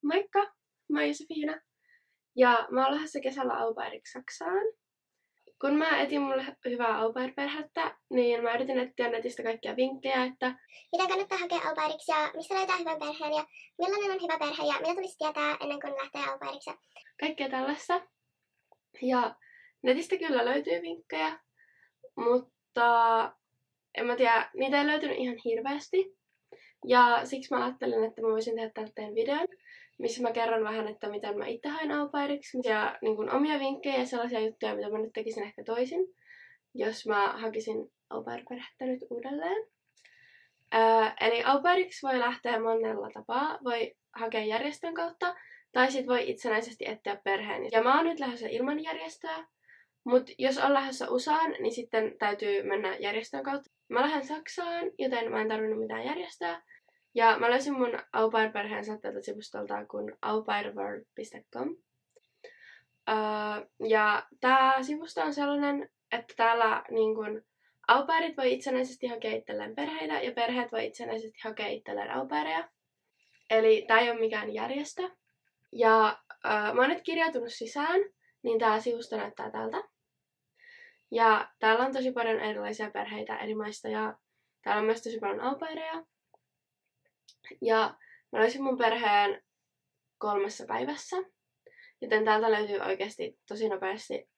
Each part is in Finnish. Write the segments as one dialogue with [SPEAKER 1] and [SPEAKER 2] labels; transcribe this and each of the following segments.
[SPEAKER 1] Moikka! Mä oon Josefiina. Ja mä oon lähdössä kesällä au pairiksi Saksaan. Kun mä etin mulle hyvää au pair-perhettä, niin mä yritin etsiä netistä kaikkia vinkkejä, että
[SPEAKER 2] mitä kannattaa hakea au pairiksi ja mistä löytää hyvän perheen ja millainen on hyvä perhe ja mitä tulisi tietää ennen kuin lähtee au pairiksi.
[SPEAKER 1] Kaikkea tällaista. Ja netistä kyllä löytyy vinkkejä, mutta en mä tiedä, niitä ei löytynyt ihan hirveästi. Ja siksi mä ajattelin, että mä voisin tehdä tälteen videon, missä mä kerron vähän, että miten mä itse hain au pairiksi ja niin kun omia vinkkejä ja sellaisia juttuja, mitä mä nyt tekisin ehkä toisin, jos mä hakisin au pair-perhettä nyt uudelleen. Eli au pairiksi voi lähteä monella tapaa. Voi hakea järjestön kautta, tai sit voi itsenäisesti etsiä perheen. Ja mä oon nyt lähdössä ilman järjestöä, mutta jos on lähdössä USAan, niin sitten täytyy mennä järjestön kautta. Mä lähden Saksaan, joten mä en tarvinnut mitään järjestöä. Ja mä löysin mun au pair-perheen tältä sivustolta kuin aupairworld.com. Ja tää sivusto on sellainen, että täällä niin kun, au pairit voi itsenäisesti hakea itselleen perheitä ja perheet voi itsenäisesti hakea itselleen au paireja. Eli tää ei ole mikään järjestö. Ja mä oon nyt kirjautunut sisään, niin tää sivusto näyttää tältä. Ja täällä on tosi paljon erilaisia perheitä eri maista ja täällä on myös tosi paljon au paireja. Ja mä löysin mun perheen 3 päivässä, joten täältä löytyy oikeasti tosi nopeasti,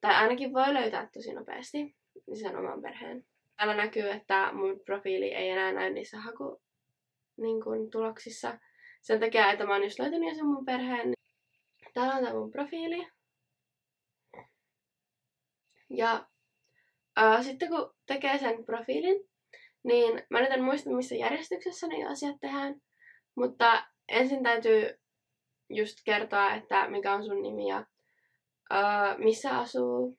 [SPEAKER 1] tai ainakin voi löytää tosi nopeasti sen oman perheen. Täällä näkyy, että mun profiili ei enää näy niissä tuloksissa. Sen takia, että mä oon just löytänyt jo sen mun perheen. Täällä on tää mun profiili. Ja sitten kun tekee sen profiilin, niin mä nyt en muista, missä järjestyksessä ne asiat tehdään. Mutta ensin täytyy just kertoa, että mikä on sun nimi ja missä asuu,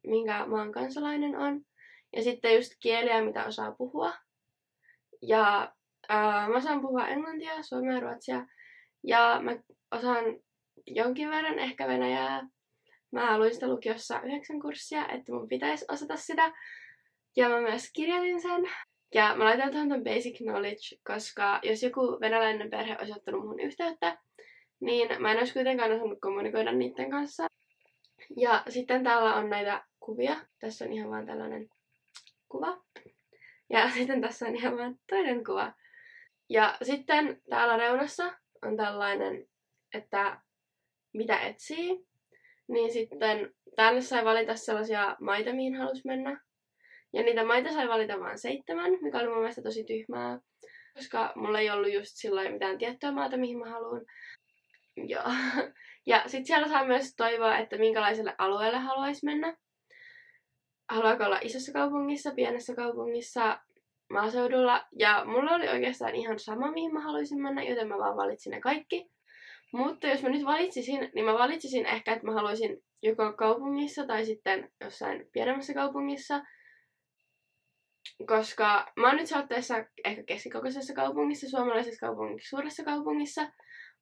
[SPEAKER 1] minkä maan kansalainen on. Ja sitten just kieliä, mitä osaa puhua. Ja mä osaan puhua englantia, suomea ja ruotsia. Ja mä osaan jonkin verran ehkä venäjää. Mä luin sitä lukiossa 9 kurssia, että mun pitäisi osata sitä. Ja mä myös kirjoitin sen. Ja mä laitan tuohon ton basic knowledge, koska jos joku venäläinen perhe olisi ottanut mun yhteyttä, niin mä en olisi kuitenkaan osannut kommunikoida niiden kanssa. Ja sitten täällä on näitä kuvia. Tässä on ihan vaan tällainen kuva. Ja sitten tässä on ihan vaan toinen kuva. Ja sitten täällä reunassa on tällainen, että mitä etsii. Niin sitten tänne sai valita sellaisia maita, mihin halusi mennä. Ja niitä maita sai valita vain 7, mikä oli mun mielestä tosi tyhmää. Koska mulla ei ollut just silloin mitään tiettyä maata, mihin mä haluan. Ja sit siellä saa myös toivoa, että minkälaiselle alueelle haluaisi mennä. Haluaako olla isossa kaupungissa, pienessä kaupungissa, maaseudulla. Ja mulla oli oikeastaan ihan sama, mihin mä haluaisin mennä, joten mä vaan valitsin ne kaikki. Mutta jos mä nyt valitsisin, niin mä valitsisin ehkä, että mä haluaisin joko kaupungissa tai sitten jossain pienemmässä kaupungissa. Koska mä oon nyt saatteessa ehkä keskikokoisessa kaupungissa, suomalaisessa kaupungissa, suuressa kaupungissa.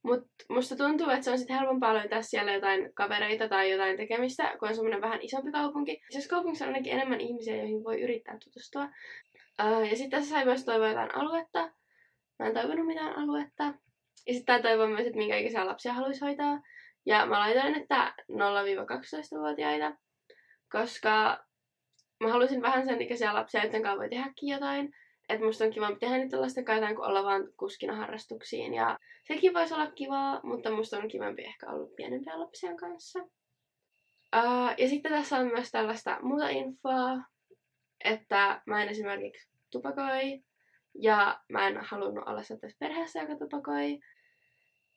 [SPEAKER 1] Mutta musta tuntuu, että se on sitten helpompaa löytää siellä jotain kavereita tai jotain tekemistä, kun on semmoinen vähän isompi kaupunki. Isossa kaupungissa on ainakin enemmän ihmisiä, joihin voi yrittää tutustua. Ja sitten tässä sai myös toivoa jotain aluetta. Mä en toivonut mitään aluetta. Ja sitten tää toivon myös, että minkä ikäisiä lapsia haluaisi hoitaa. Ja mä laitoin, että 0-12-vuotiaita. Koska mä halusin vähän sen ikäisiä lapsia, joiden kanssa voi tehdäkin jotain. Että musta on kiva tehdä niitä lasten kanssa kuin olla vaan kuskina harrastuksiin. Ja sekin voisi olla kivaa, mutta musta on kivempi ehkä olla pienempien lapsien kanssa. Ja sitten tässä on myös tällaista muuta infoa, että mä en esimerkiksi tupakoi. Ja mä en halunnut olla sellaisessa perheessä, joka tupakoi.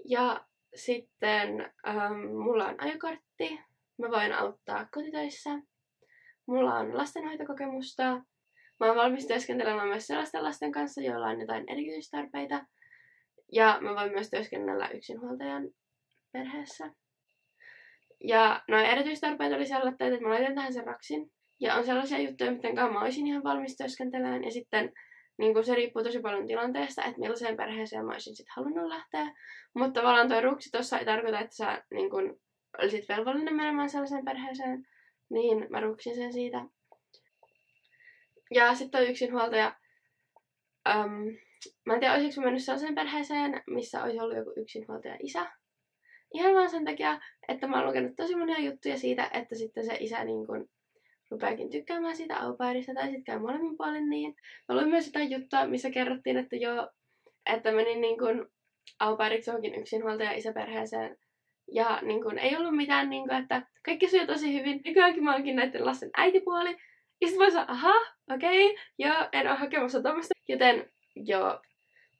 [SPEAKER 1] Ja sitten mulla on ajokortti. Mä voin auttaa kotitöissä. Mulla on lastenhoitokokemusta. Mä oon valmis työskentelemään myös sellaisten lasten kanssa, joilla on jotain erityistarpeita. Ja mä voin myös työskennellä yksinhuoltajan perheessä. Ja noin erityistarpeet oli sellaisia, että mä laitan tähän sen raksin. Ja on sellaisia juttuja, miten mä olisin ihan valmis työskentelemään. Ja sitten niin se riippuu tosi paljon tilanteesta, että millaiseen perheeseen mä olisin sitten halunnut lähteä. Mutta tavallaan toi ruksi tossa ei tarkoita, että sä niin kun, olisit velvollinen menemään sellaiseen perheeseen. Niin mä ruksin sen siitä. Ja sitten toi yksinhuoltaja. mä en tiedä, olisiko mä mennyt sellaiseen perheeseen, missä olisi ollut joku yksinhuoltaja isä. Ihan vaan sen takia, että mä oon lukenut tosi monia juttuja siitä, että sitten se isä niin kun rupeakin tykkäämään siitä au pairista, tai sitten käy molemmin puolin niin. Mä luin myös jotain juttua, missä kerrottiin, että joo, että menin niin kun au pairiksi johonkin yksinhuoltaja isäperheeseen. Ja niin kun, ei ollut mitään, niin kun, että kaikki sujui tosi hyvin. Nykyäänkin mä oonkin näiden lasten äitipuoli. Ja sit mä sanoin, aha, okei, joo, en oo hakemassa tommoista. Joten joo,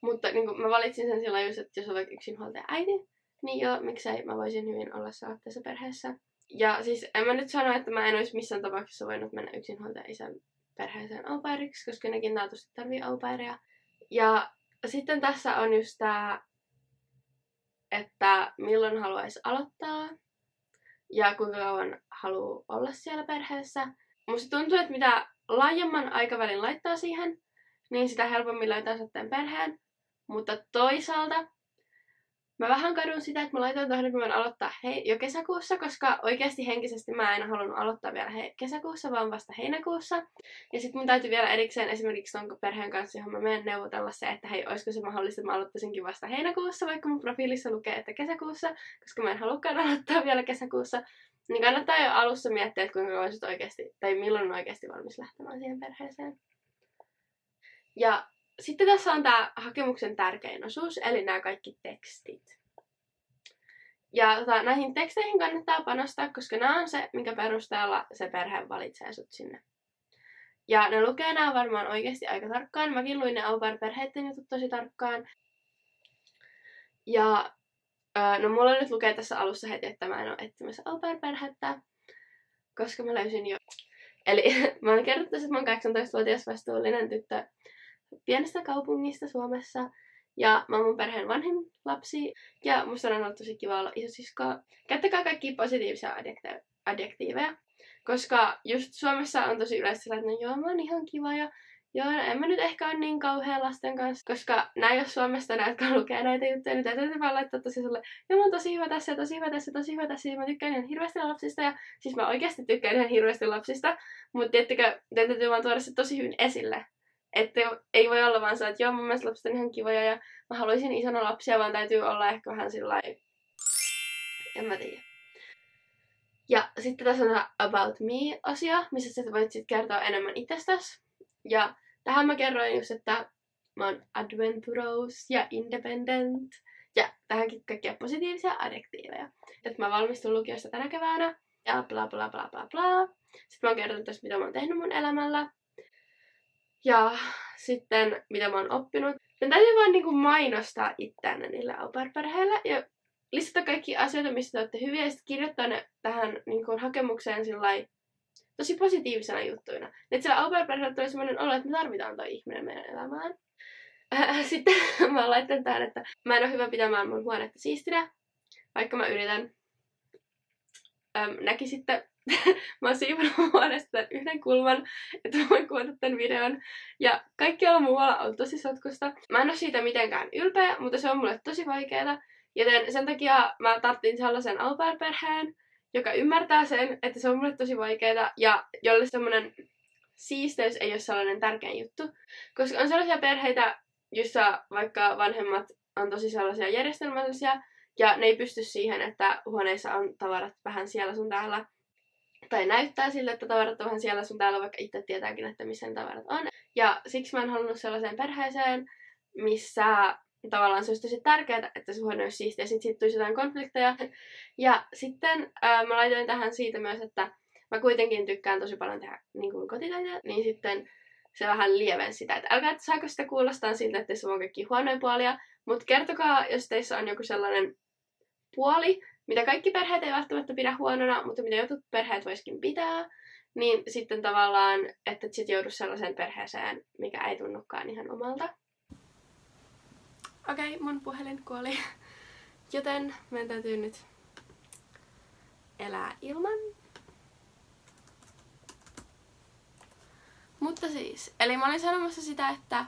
[SPEAKER 1] mutta niin kun mä valitsin sen sillä just, että jos on vaikka yksinhuoltaja äiti, niin joo, miksei mä voisin hyvin olla saatteessa perheessä. Ja siis en mä nyt sano, että mä en olisi missään tapauksessa voinut mennä yksinhuoltaja isän perheeseen au pairiksi, koska nekin taatusti tarvii au paireja. Ja sitten tässä on just tää, että milloin haluaisi aloittaa ja kuinka kauan haluaa olla siellä perheessä. Musta tuntuu, että mitä laajemman aikavälin laittaa siihen, niin sitä helpommin löytää satteen perheen. Mutta toisaalta mä vähän kadun sitä, että mä laitoin tuohon, että mä voin aloittaa jo kesäkuussa, koska oikeasti henkisesti mä en halunnut aloittaa vielä kesäkuussa, vaan vasta heinäkuussa. Ja sit mun täytyy vielä erikseen esimerkiksi ton perheen kanssa, johon mä menen neuvotella se, että hei, olisiko se mahdollista, että mä aloittaisinkin vasta heinäkuussa, vaikka mun profiilissa lukee, että kesäkuussa, koska mä en halukkaan aloittaa vielä kesäkuussa. Niin kannattaa jo alussa miettiä, että kuinka kauan sit oikeasti, tai milloin on oikeasti valmis lähtemään siihen perheeseen. Ja sitten tässä on tämä hakemuksen tärkein osuus, eli nämä kaikki tekstit. Ja näihin teksteihin kannattaa panostaa, koska nämä on se, minkä perusteella se perhe valitsee sut sinne. Ja ne lukee nämä varmaan oikeasti aika tarkkaan. Mäkin luin ne au pair-perheiden jutut tosi tarkkaan. Ja no mulla nyt lukee tässä alussa heti, että mä en ole etsimässä au pair-perhettä, koska mä löysin jo. Eli mä oon kertonut tässä, että mä oon 18-vuotias vastuullinen tyttö pienestä kaupungista Suomessa. Ja mä oon mun perheen vanhin lapsi. Ja musta on ollut tosi kiva olla isosisko. Käyttäkää kaikki positiivisia adjektiiveja. Koska just Suomessa on tosi yleistä, että no joo, mä oon ihan kiva ja joo, no en mä nyt ehkä ole niin kauhean lasten kanssa. Koska näin jos Suomesta näet, kun lukee näitä juttuja, niin täytyy vaan laittaa tosi sulle, joo mä oon tosi hyvä tässä, tosi hyvä tässä, tosi hyvä tässä. Ja mä tykkään ihan hirveästi lapsista ja siis mä oikeasti tykkään ihan hirveästi lapsista. Mutta tiettikö, täytyy vaan tuoda se tosi hyvin esille. Että ei voi olla vaan se, että joo, mun mielestä lapset on ihan kivoja ja mä haluaisin isona lapsia, vaan täytyy olla ehkä vähän sillai, en mä tiedä. Ja sitten tässä on tämä About Me-asia, missä sä voit sitten kertoa enemmän itsestäsi. Ja tähän mä kerroin just, että mä oon adventurous ja independent. Ja tähänkin kaikkia positiivisia adjektiiveja. Että mä valmistun lukiosta tänä keväänä ja bla bla bla bla bla. Sitten mä oon kertonut tästä, mitä mä oon tehnyt mun elämällä. Ja sitten, mitä mä oon oppinut. Sen täytyy vaan niinku mainostaa itseänne niille au pair-perheille ja lisätä kaikki asioita, mistä te olette hyviä, ja sitten kirjoittaa ne tähän niinku hakemukseen sillai tosi positiivisena juttuina. Että sillä au pair-perheellä tulee semmoinen olo, että me tarvitaan toi ihminen meidän elämään. Sitten mä oon laittanut tähän, että mä en ole hyvä pitämään mun huonetta siistinä, vaikka mä yritän. Näkisitte, mä oon siivonut huoneesta tämän yhden kulman, että mä voin kuvata tämän videon. Ja kaikkialla muualla on tosi sotkusta. Mä en oo siitä mitenkään ylpeä, mutta se on mulle tosi vaikeeta. Joten sen takia mä tarttin sellaisen au pair-perheen, joka ymmärtää sen, että se on mulle tosi vaikeeta. Ja jolle semmonen siisteys ei ole sellainen tärkein juttu. Koska on sellaisia perheitä, joissa vaikka vanhemmat on tosi sellaisia järjestelmällisiä, ja ne ei pysty siihen, että huoneissa on tavarat vähän siellä sun täällä. Tai näyttää sille, että tavarat on vähän siellä sun täällä, vaikka itse tietääkin, että missä ne tavarat on. Ja siksi mä en halunnut sellaiseen perheeseen, missä tavallaan se olisi tosi tärkeää, että se huone olisi siistiä, ja sitten tulisi jotain konflikteja. Ja sitten mä laitoin tähän siitä myös, että mä kuitenkin tykkään tosi paljon tehdä niin kotitöitä, niin sitten se vähän lievensi sitä, että älkää saako sitä kuulostaa siltä, että se on kaikki huonoja puolia, mutta kertokaa, jos teissä on joku sellainen puoli, mitä kaikki perheet ei välttämättä pidä huonona, mutta mitä jotkut perheet voisikin pitää, niin sitten tavallaan, että et sit joudu sellaiseen perheeseen, mikä ei tunnukaan ihan omalta. Okei, mun puhelin kuoli, joten meidän täytyy nyt elää ilman. Mutta siis, eli mä olin sanomassa sitä, että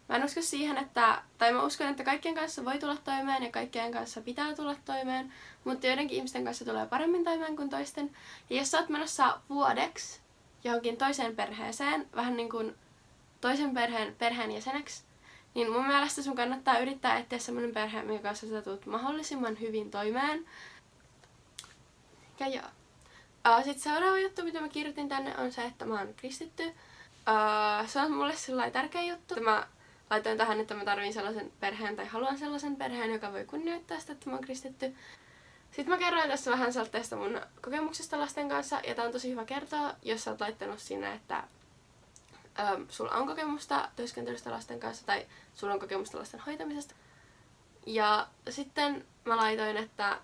[SPEAKER 1] mä en usko siihen, tai mä uskon, että kaikkien kanssa voi tulla toimeen ja kaikkien kanssa pitää tulla toimeen, mutta joidenkin ihmisten kanssa tulee paremmin toimeen kuin toisten. Ja jos sä oot menossa vuodeksi johonkin toiseen perheeseen, vähän niin kuin toisen perheen jäseneksi, niin mun mielestä sun kannattaa yrittää etsiä semmonen perhe, minkä kanssa sä tulet mahdollisimman hyvin toimeen. Ja joo. Sitten seuraava juttu, mitä mä kirjoitin tänne, on se, että mä oon kristitty. Se on mulle sellainen tärkeä juttu. Mä laitoin tähän, että mä tarvin sellaisen perheen tai haluan sellaisen perheen, joka voi kunnioittaa sitä, että mä oon kristitty. Sitten mä kerroin tässä vähän tästä mun kokemuksesta lasten kanssa, ja tää on tosi hyvä kertoa, jos sä oot laittanut sinne, että sulla on kokemusta työskentelystä lasten kanssa, tai sulla on kokemusta lasten hoitamisesta. Ja sitten mä laitoin, että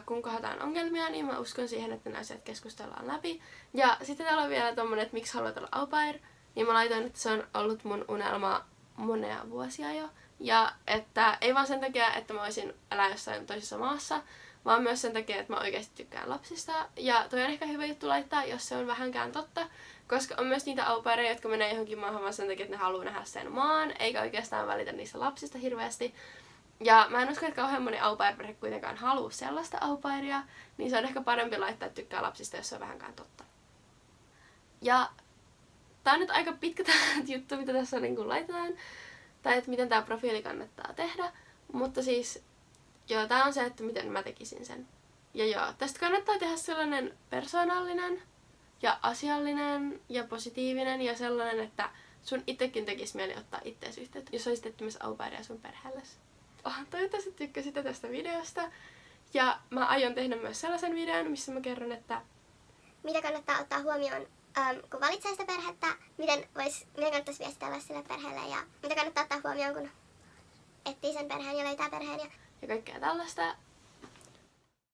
[SPEAKER 1] kun kohdataan ongelmia, niin mä uskon siihen, että nämä asiat keskustellaan läpi. Ja sitten täällä on vielä tommonen, että miksi haluat olla au pair, niin mä laitoin, että se on ollut mun unelma monia vuosia jo. Ja että ei vaan sen takia, että mä voisin elää jossain toisessa maassa, vaan myös sen takia, että mä oikeasti tykkään lapsista. Ja toi on ehkä hyvä juttu laittaa, jos se on vähänkään totta, koska on myös niitä au paireja, jotka menee johonkin maahan vaan sen takia, että ne haluaa nähdä sen maan, eikä oikeastaan välitä niistä lapsista hirveästi. Ja mä en usko, että kauhean moni au pair-perhe kuitenkaan haluu sellaista au pairia, niin se on ehkä parempi laittaa, että tykkää lapsista, jos se on vähänkään totta. Ja tää on nyt aika pitkä tää juttu, mitä tässä niin laitetaan, tai että miten tää profiili kannattaa tehdä, mutta siis joo, tää on se, että miten mä tekisin sen. Ja joo, tästä kannattaa tehdä sellainen persoonallinen ja asiallinen ja positiivinen ja sellainen, että sun itsekin tekisi mieli ottaa ittees yhteyttä, jos olisit etsimässä au pairia sun perheellesi. Toivottavasti tykkäsitte tästä videosta. Ja mä aion tehdä myös sellaisen videon, missä mä kerron, että
[SPEAKER 2] mitä kannattaa ottaa huomioon, kun valitsee sitä perhettä, miten kannattaisi viestitellä sille perheelle ja mitä kannattaa ottaa huomioon, kun etsii sen perheen ja löytää perheen.
[SPEAKER 1] Ja kaikkea tällaista.